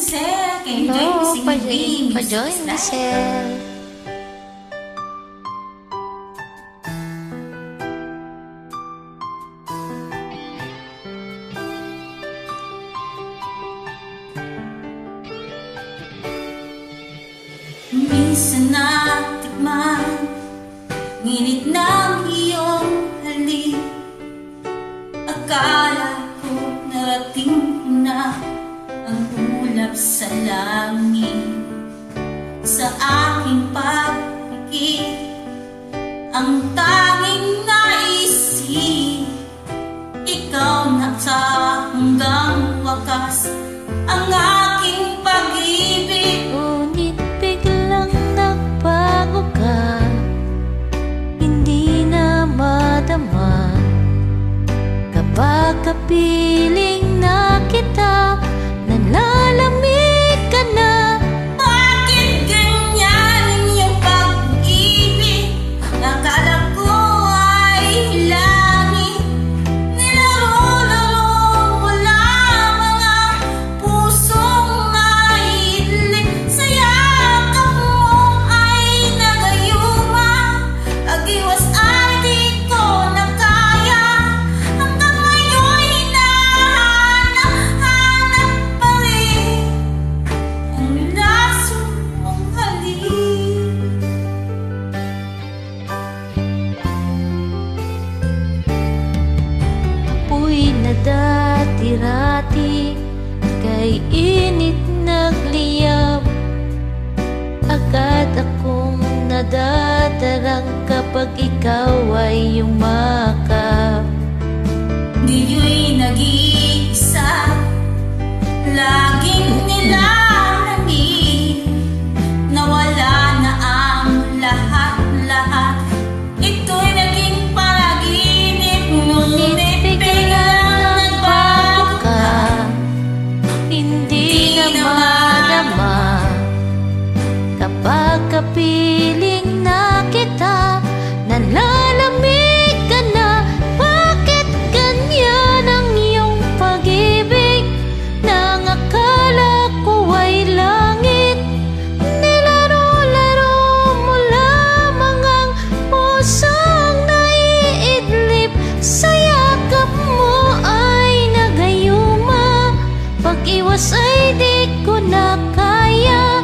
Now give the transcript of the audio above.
Maricel. Can you join me Hello, singing Dreams? pa-join Maricel. Minsan natikman nginit ng iyong halik. Akala ko narating ko na ang ulap sa langit. Sa aking pagpikit, ang tanging naisip, ikaw na sa hanggang wakas ang aking pag-ibig. Ngunit biglang nagbago ka, hindi na madama. Kapag kapiling na kita, nalalamig ka na. Bakit ganyan yung pag-ibig? Akala ko ay langit. Nilaro-laro mo lamang ang pusong maidli. Sa yakap mo ay nagayuma. Pag-iwas ay di ko na kaya. Hanggang ngayon'y hinahanap-hanap pa rin ang laso mong halik. Apoy na dati-rati, kay init nagliyab. Agad akong nadadarang kapag ikaw ay yumakap. Diyo'y nag-iisa, laging nilalamig. Nawala na ang lahat-lahat, ito'y naging panaginip. Ngunit biglang nagbago ka, Hindi na madama. Kapag kapiling na kita, nalalamig ka na. Bakit ganyan ang iyong pag-ibig? Nang akala ko ay langit, nilaro-laro mo lamang ang pusong naiidlip. Sa yakap mo ay nagayuma. Pag-iwas ay di ko na kaya.